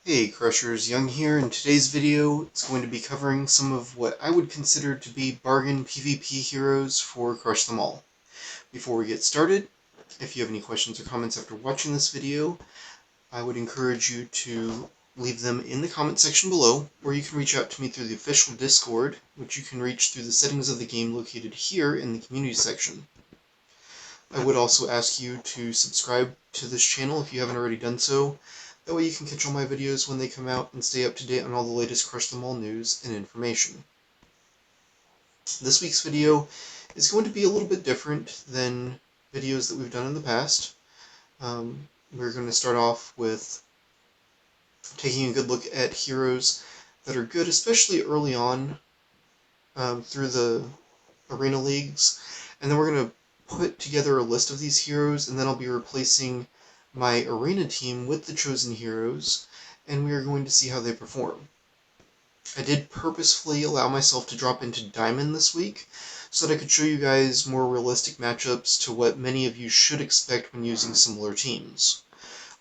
Hey Crushers, Young here. In today's video, it's going to be covering some of what I would consider to be bargain PvP heroes for Crush Them All. Before we get started, if you have any questions or comments after watching this video, I would encourage you to leave them in the comment section below, or you can reach out to me through the official Discord, which you can reach through the settings of the game located here in the community section. I would also ask you to subscribe to this channel if you haven't already done so. That way you can catch all my videos when they come out and stay up to date on all the latest Crush Them All news and information. This week's video is going to be a little bit different than videos that we've done in the past. We're going to start off with taking a good look at heroes that are good, especially early on through the arena leagues, and then we're going to put together a list of these heroes, and then I'll be replacing my arena team with the chosen heroes, and we are going to see how they perform. I did purposefully allow myself to drop into Diamond this week, so that I could show you guys more realistic matchups to what many of you should expect when using similar teams.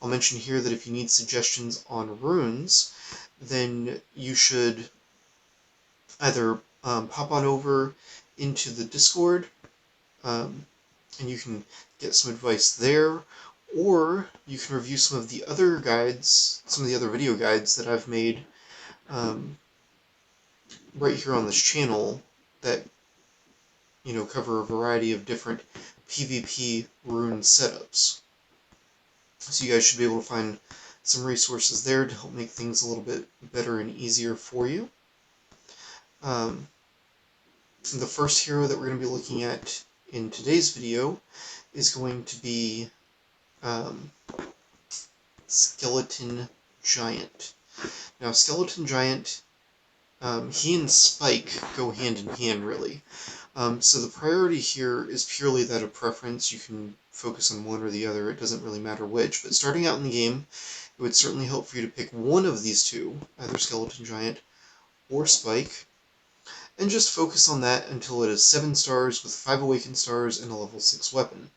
I'll mention here that if you need suggestions on runes, then you should either pop on over into the Discord, and you can get some advice there, or you can review some of the other guides, some of the other video guides that I've made right here on this channel that cover a variety of different PvP rune setups. So you guys should be able to find some resources there to help make things a little bit better and easier for you. The first hero that we're going to be looking at in today's video is going to be Skeleton Giant. Now, Skeleton Giant, he and Spike go hand in hand, really. So the priority here is purely that of preference. You can focus on one or the other, it doesn't really matter which. But starting out in the game, it would certainly help for you to pick one of these two, either Skeleton Giant or Spike, and just focus on that until it is 7 stars with 5 Awakened Stars and a level 6 weapon.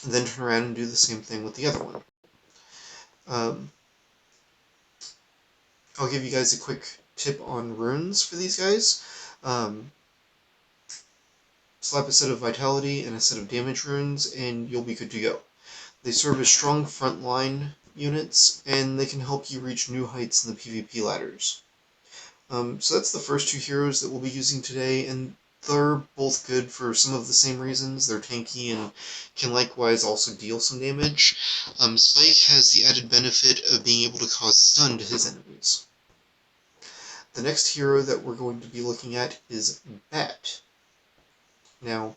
And then turn around and do the same thing with the other one. I'll give you guys a quick tip on runes for these guys. Slap a set of Vitality and a set of Damage runes, and you'll be good to go. They serve as strong frontline units, and they can help you reach new heights in the PvP ladders. So that's the first two heroes that we'll be using today, and they're both good for some of the same reasons. They're tanky and can likewise also deal some damage. Spike has the added benefit of being able to cause stun to his enemies. The next hero that we're going to be looking at is Bat. Now,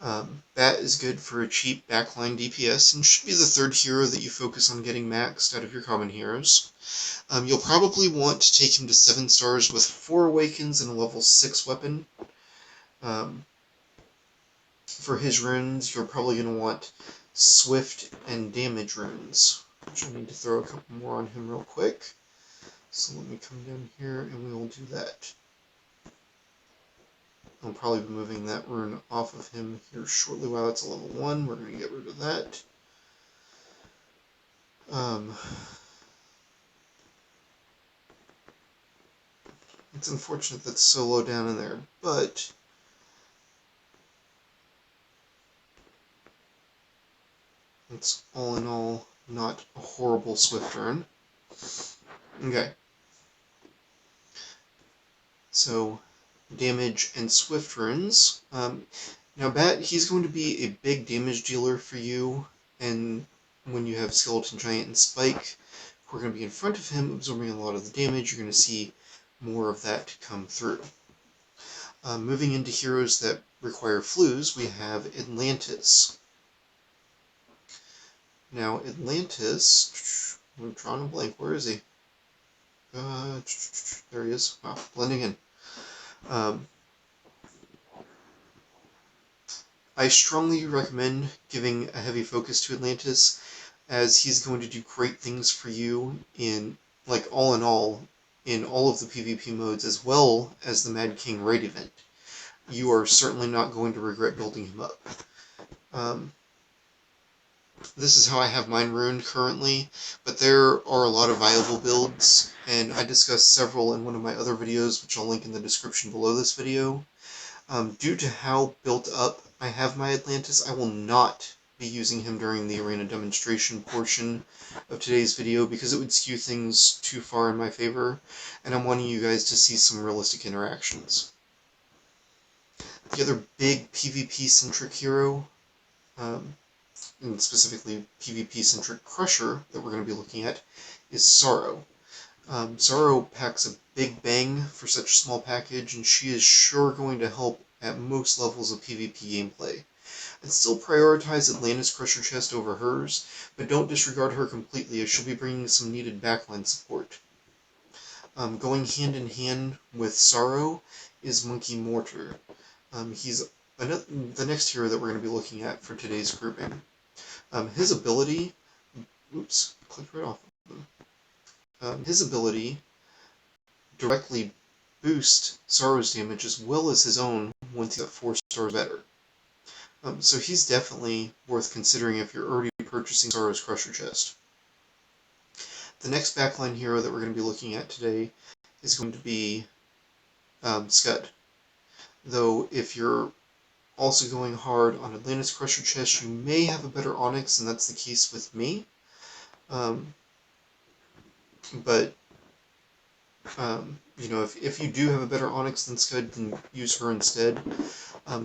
Bat is good for a cheap backline DPS, and should be the third hero that you focus on getting maxed out of your common heroes. You'll probably want to take him to 7 stars with 4 Awakens and a level 6 weapon. For his runes, you're probably going to want Swift and Damage runes, which I need to throw a couple more on him real quick. So let me come down here and we will do that. I'll probably be moving that rune off of him here shortly while it's a level 1. We're going to get rid of that. It's unfortunate that's so low down in there, but it's all in all not a horrible Swift rune. Okay. So, damage and Swift runes. Now Bat, he's going to be a big damage dealer for you, and when you have Skeleton Giant and Spike, who are going to be in front of him, absorbing a lot of the damage, you're going to see more of that come through. Moving into heroes that require flues, we have Atlantis. Now, Atlantis, I'm drawing a blank, where is he? There he is. Wow, blending in. I strongly recommend giving a heavy focus to Atlantis, as he's going to do great things for you in, all in all of the PvP modes, as well as the Mad King raid event. You are certainly not going to regret building him up. This is how I have mine ruined currently, but there are a lot of viable builds, and I discussed several in one of my other videos, which I'll link in the description below this video. Due to how built up I have my Atlantis, I will not be using him during the arena demonstration portion of today's video because it would skew things too far in my favor, and I'm wanting you guys to see some realistic interactions. The other big PvP-centric hero, and specifically PvP-centric Crusher that we're going to be looking at, is Sorrow. Sorrow packs a big bang for such a small package, and she is sure going to help at most levels of PvP gameplay. I'd still prioritize Atlantis Crusher Chest over hers, but don't disregard her completely as she'll be bringing some needed backline support. Going hand in hand with Sorrow is Monkey Mortar. He's the next hero that we're going to be looking at for today's grouping. His ability... Oops, clicked right off of him. His ability directly boosts Sorrow's damage as well as his own once he's at 4 stars better. So he's definitely worth considering if you're already purchasing Sorrow's Crusher Chest. The next backline hero that we're going to be looking at today is going to be Scud. Though if you're also going hard on Atlantis Crusher Chest, you may have a better Onyx, and that's the case with me. But you know, if you do have a better Onyx than Scud, then use her instead.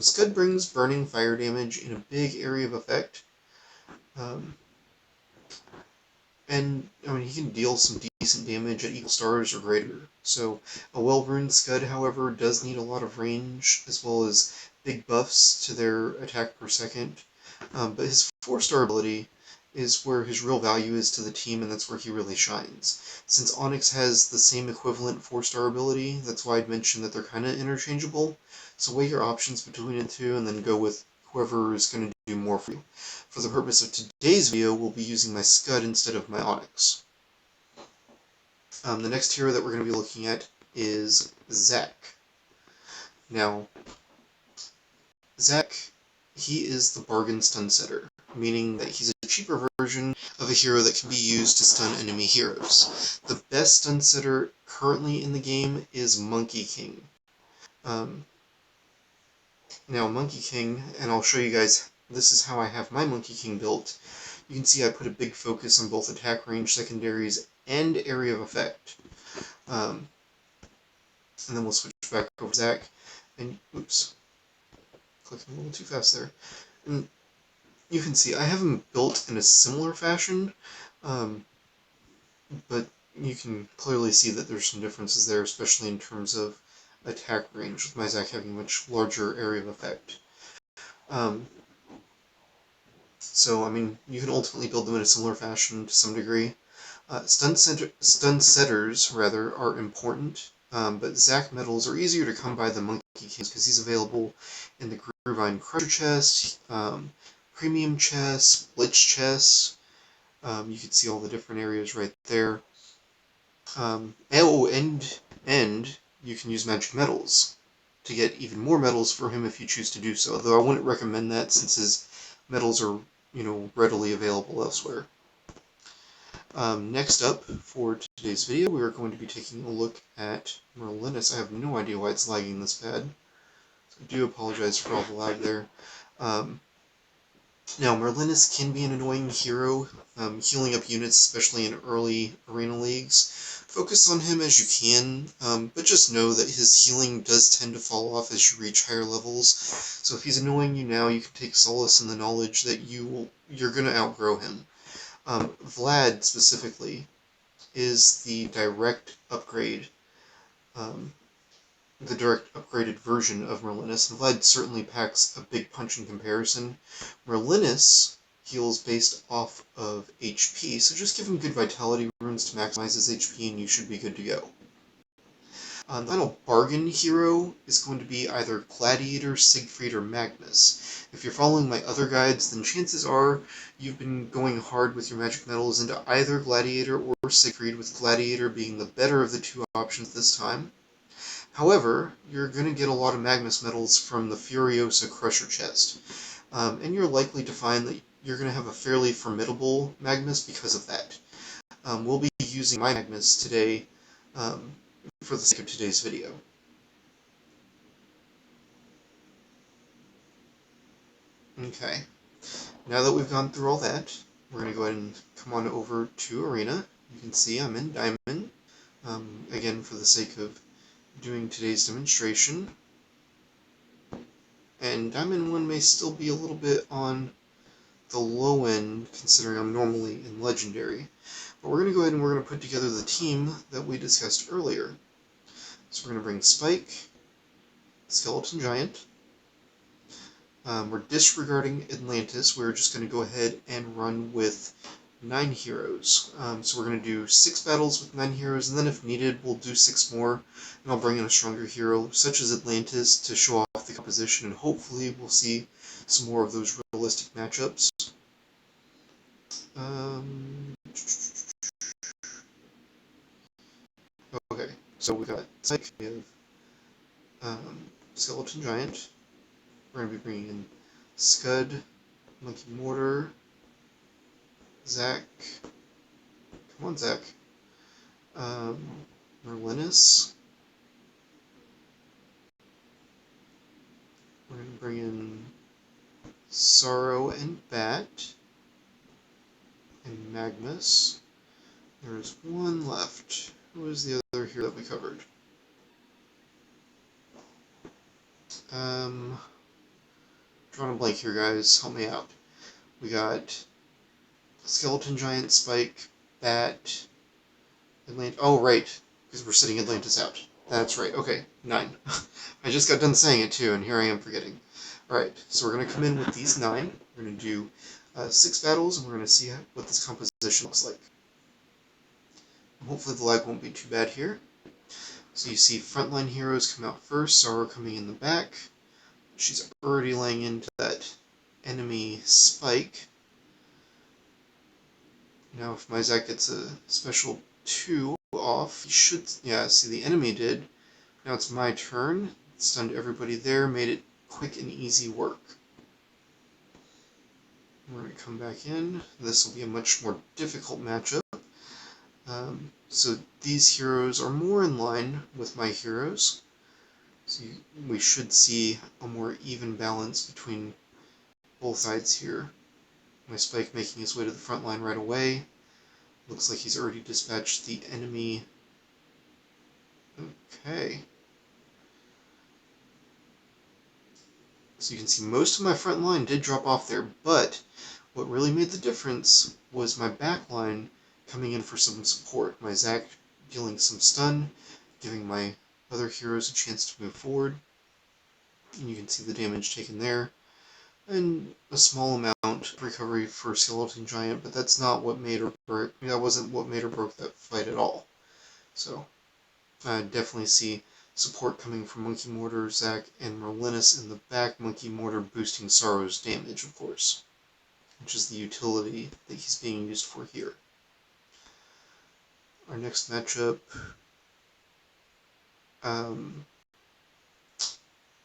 Scud brings burning fire damage in a big area of effect. And, I mean, he can deal some decent damage at equal stars or greater. So, a well-runed Scud, however, does need a lot of range, as well as big buffs to their attack per second. But his 4-star ability is where his real value is to the team, and that's where he really shines. Since Onyx has the same equivalent 4-star ability, that's why I'd mentioned that they're kind of interchangeable. So weigh your options between the two, and then go with whoever is going to do more for you. For the purpose of today's video, we'll be using my Scud instead of my Onyx. The next hero that we're going to be looking at is Zac. Now, Zac, he is the bargain stun setter, meaning that he's a cheaper version of a hero that can be used to stun enemy heroes. The best stun setter currently in the game is Monkey King. Now, Monkey King, and I'll show you guys, this is how I have my Monkey King built. You can see I put a big focus on both attack range, secondaries, and area of effect. And then we'll switch back over to Zac, and, oops, clicking a little too fast there. And you can see I have him built in a similar fashion, but you can clearly see that there's some differences there, especially in terms of attack range, with my Zac having a much larger area of effect. So, I mean, you can ultimately build them in a similar fashion to some degree. Stun setters, rather, are important, but Zac medals are easier to come by than Monkey King's because he's available in the Groovine Crusher chest, Premium chest, Blitz chest. You can see all the different areas right there. And you can use magic medals to get even more medals for him if you choose to do so, though I wouldn't recommend that since his medals are, you know, readily available elsewhere. Next up, for today's video, we are going to be taking a look at Merlinus. I have no idea why it's lagging this bad, so I do apologize for all the lag there. Now, Merlinus can be an annoying hero, healing up units, especially in early arena leagues. Focus on him as you can, but just know that his healing does tend to fall off as you reach higher levels. So if he's annoying you now, you can take solace in the knowledge that you're going to outgrow him. Vlad, specifically, is the direct upgrade, the direct upgraded version of Merlinus, and Vlad certainly packs a big punch in comparison. Merlinus heals based off of HP, so just give him good vitality runes to maximize his HP and you should be good to go. The final bargain hero is going to be either Gladiator, Siegfried, or Magnus. If you're following my other guides, then chances are you've been going hard with your magic medals into either Gladiator or Siegfried, with Gladiator being the better of the two options this time. However, you're going to get a lot of Magnus medals from the Furiosa Crusher chest, and you're likely to find that you're going to have a fairly formidable Magnus because of that. We'll be using my Magnus today for the sake of today's video. Okay, now that we've gone through all that, we're going to go ahead and come on over to Arena. You can see I'm in Diamond, again for the sake of doing today's demonstration. And Diamond 1 may still be a little bit on the low end, considering I'm normally in Legendary. But we're going to go ahead and we're going to put together the team that we discussed earlier. So we're going to bring Spike, Skeleton Giant. We're disregarding Atlantis. We're just going to go ahead and run with 9 heroes. So we're going to do 6 battles with 9 heroes, and then if needed, we'll do 6 more, and I'll bring in a stronger hero, such as Atlantis, to show off the composition, and hopefully we'll see some more of those realistic matchups. Okay, so we got Psyche, we have Skeleton Giant. We're going to be bringing in Scud, Monkey Mortar, Zac. Come on, Zac. Merlinus. We're going to bring in Sorrow and Bat. And Magnus. There's one left. Who was the other hero that we covered? Drawing a blank here, guys. Help me out. We got Skeleton Giant, Spike, Bat, Atlantis. Oh, right. Because we're sitting Atlantis out. That's right. Okay, 9. I just got done saying it, too, and here I am forgetting. Alright, so we're going to come in with these 9. We're going to do 6 battles, and we're going to see what this composition looks like. Hopefully the lag won't be too bad here. So you see frontline heroes come out first, Sorrow coming in the back. She's already laying into that enemy Spike. Now if my Zac gets a special 2 off, he should... Yeah, see, the enemy did. Now it's my turn. Stunned everybody there, made it quick and easy work. We're going to come back in. This will be a much more difficult matchup. So these heroes are more in line with my heroes. So we should see a more even balance between both sides here. My Spike making his way to the front line right away. Looks like he's already dispatched the enemy. Okay. So you can see most of my front line did drop off there, but what really made the difference was my back line coming in for some support. My Zac dealing some stun, giving my other heroes a chance to move forward. And you can see the damage taken there. And a small amount of recovery for Skeleton Giant, but that's not what made or broke. That wasn't what made or broke that fight at all. So I definitely see support coming from Monkey Mortar, Zac, and Merlinus in the back. Monkey Mortar boosting Sorrow's damage, of course, which is the utility that he's being used for here. Our next matchup,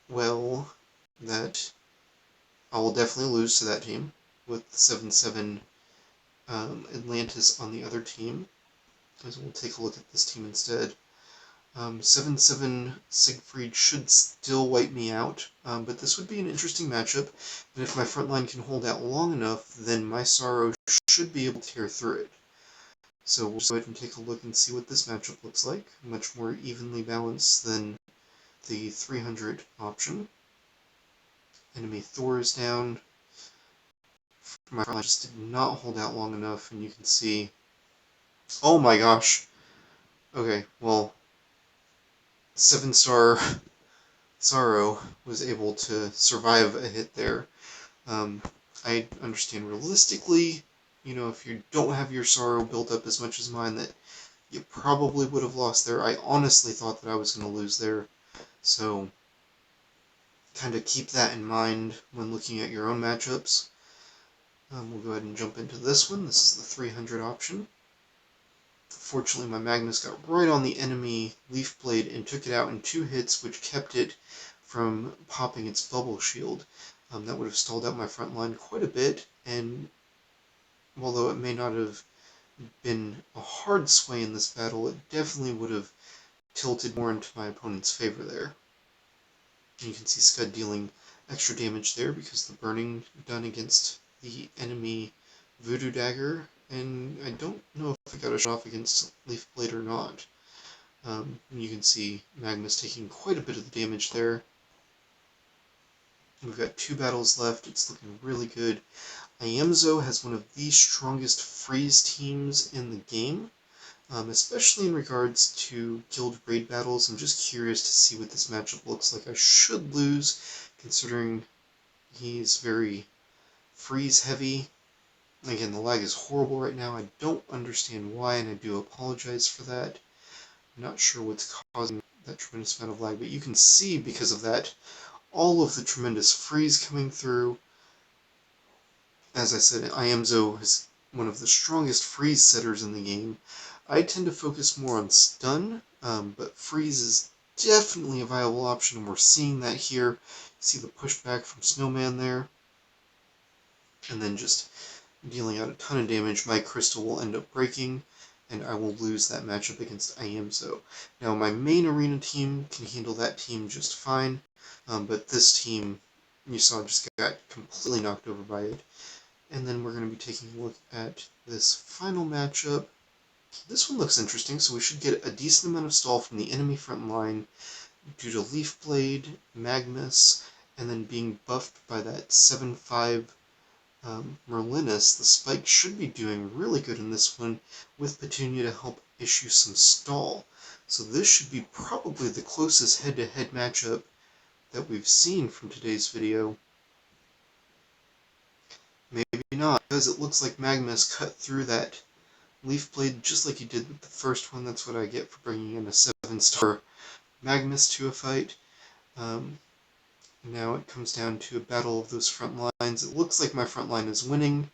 well, that I will definitely lose to that team with 7-7 Atlantis on the other team. So we'll take a look at this team instead. 7-7 Siegfried should still wipe me out, but this would be an interesting matchup, and if my front line can hold out long enough, then my Sorrow should be able to tear through it. So we'll go ahead and take a look and see what this matchup looks like. Much more evenly balanced than the 300 option. Enemy Thor is down. My front line just did not hold out long enough, and you can see... Oh my gosh! Okay, well, 7-star Sorrow was able to survive a hit there. I understand realistically, you know, if you don't have your Sorrow built up as much as mine, that you probably would have lost there. I honestly thought that I was going to lose there, so kind of keep that in mind when looking at your own matchups. We'll go ahead and jump into this one. This is the 300 option. Fortunately, my Magnus got right on the enemy Leaf Blade and took it out in 2 hits, which kept it from popping its bubble shield. That would have stalled out my front line quite a bit, and although it may not have been a hard sway in this battle, it definitely would have tilted more into my opponent's favor there. And you can see Scud dealing extra damage there because the burning done against the enemy Voodoo Dagger, and I don't know if it got a shot off against Leaf Blade or not. You can see Magnus taking quite a bit of the damage there. We've got 2 battles left, it's looking really good. Iamzo has one of the strongest freeze teams in the game, especially in regards to guild raid battles. I'm just curious to see what this matchup looks like. I should lose, considering he's very freeze heavy. Again, the lag is horrible right now. I don't understand why, and I do apologize for that. I'm not sure what's causing that tremendous amount of lag, but you can see because of that all of the tremendous freeze coming through. As I said, Iamzo is one of the strongest freeze setters in the game. I tend to focus more on stun, but freeze is definitely a viable option, and we're seeing that here. See the pushback from Snowman there, and then just dealing out a ton of damage. My crystal will end up breaking, and I will lose that matchup against Iamzo. Now, my main arena team can handle that team just fine, but this team, you saw, just got completely knocked over by it. And then we're going to be taking a look at this final matchup. This one looks interesting, so we should get a decent amount of stall from the enemy front line due to Leaf Blade, Magnus, and then being buffed by that 7/5 Merlinus. The Spike should be doing really good in this one, with Petunia to help issue some stall. So this should be probably the closest head-to-head matchup that we've seen from today's video. Maybe not, because it looks like Magnus cut through that Leaf Blade just like he did with the first one. That's what I get for bringing in a 7-star Magnus to a fight. Now it comes down to a battle of those front lines. It looks like my front line is winning.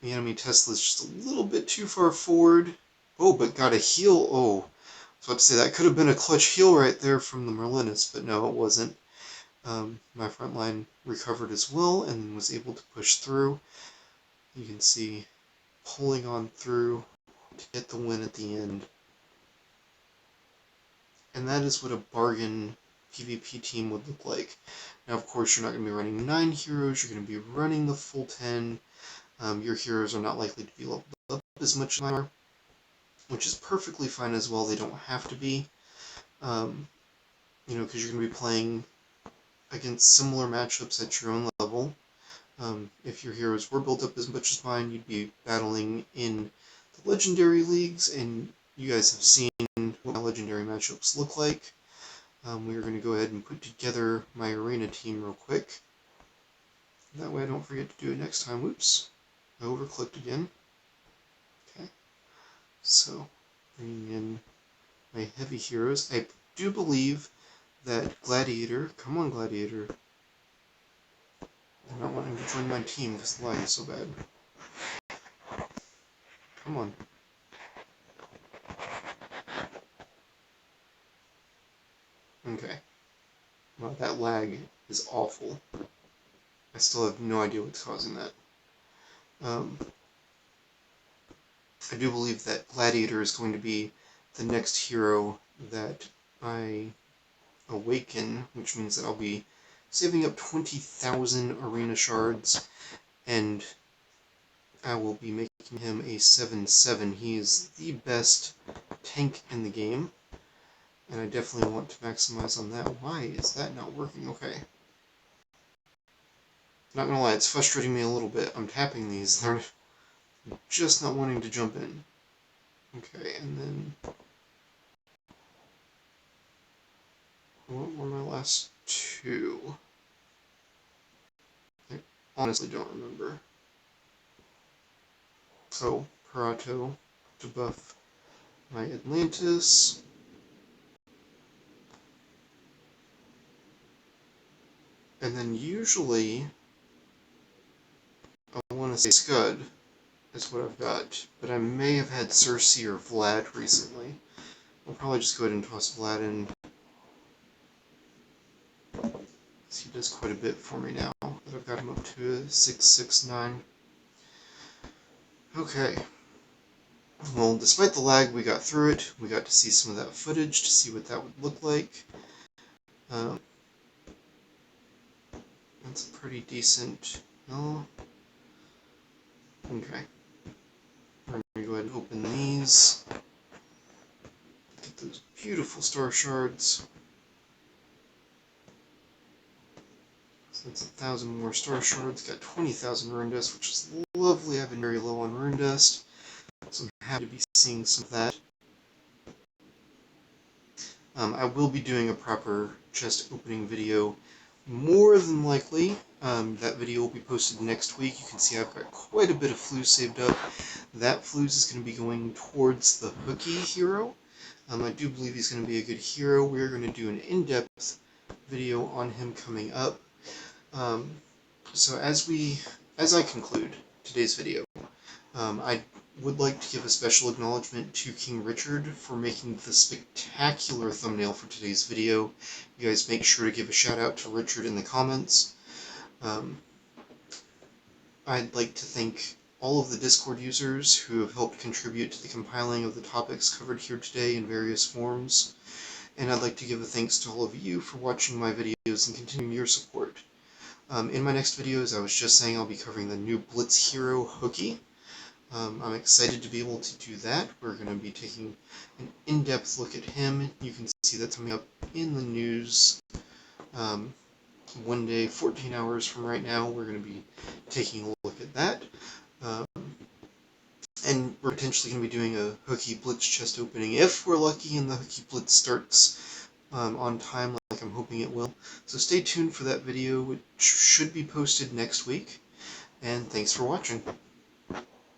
The enemy Tesla is just a little bit too far forward. Oh, but got a heal. Oh, I was about to say that could have been a clutch heal right there from the Merlinus, but no, it wasn't. My front line recovered as well and was able to push through. You can see pulling on through to get the win at the end. And that is what a bargain PvP team would look like. Now, of course, you're not going to be running 9 heroes, you're going to be running the full 10. Your heroes are not likely to be leveled up as much as mine are, which is perfectly fine as well. They don't have to be, because you're going to be playing against similar matchups at your own level. If your heroes were built up as much as mine, you'd be battling in the legendary leagues, and you guys have seen what my legendary matchups look like. We are going to go ahead and put together my arena team real quick. That way I don't forget to do it next time. Whoops, I overclicked again. Okay, so bringing in my heavy heroes. I do believe that Gladiator, come on Gladiator, I'm not wanting to join my team because the lag is so bad. Come on. Okay. Wow, that lag is awful. I still have no idea what's causing that. I do believe that Gladiator is going to be the next hero that I awaken, which means that I'll be saving up 20,000 arena shards, and I will be making him a 7/7. He is the best tank in the game, and I definitely want to maximize on that. Why is that not working? Okay. Not gonna lie, it's frustrating me a little bit. I'm tapping these, they're just not wanting to jump in. Okay, and then what were my last 2? I honestly don't remember. So, Parato to buff my Atlantis. And then usually, I want to say Scud is what I've got, but I may have had Cersei or Vlad recently. I'll probably just go ahead and toss Vlad in, because he does quite a bit for me now that I've got him up to a 669. Okay. Well, despite the lag, we got through it. We got to see some of that footage to see what that would look like. That's a pretty decent... Oh. Okay. We're going to go ahead and open these. Get those beautiful star shards. So that's 1,000 more star shards. Got 20,000 rune dust, which is lovely. I've been very low on rune dust, so I'm happy to be seeing some of that. I will be doing a proper chest opening video. More than likely, that video will be posted next week. You can see I've got quite a bit of flues saved up. That flues is going to be going towards the Hooky hero. I do believe he's going to be a good hero. We're going to do an in-depth video on him coming up. So as I conclude today's video, I would like to give a special acknowledgement to King Richard for making the spectacular thumbnail for today's video. You guys make sure to give a shout out to Richard in the comments. I'd like to thank all of the Discord users who have helped contribute to the compiling of the topics covered here today in various forms. And I'd like to give a thanks to all of you for watching my videos and continuing your support. In my next videos, I was just saying I'll be covering the new Blitz hero, Hooky. I'm excited to be able to do that. We're going to be taking an in-depth look at him. You can see that's coming up in the news. One day, 14 hours from right now, we're going to be taking a look at that. And we're potentially going to be doing a Hooky Blitz chest opening if we're lucky and the Hooky Blitz starts on time like I'm hoping it will. So stay tuned for that video, which should be posted next week. And thanks for watching.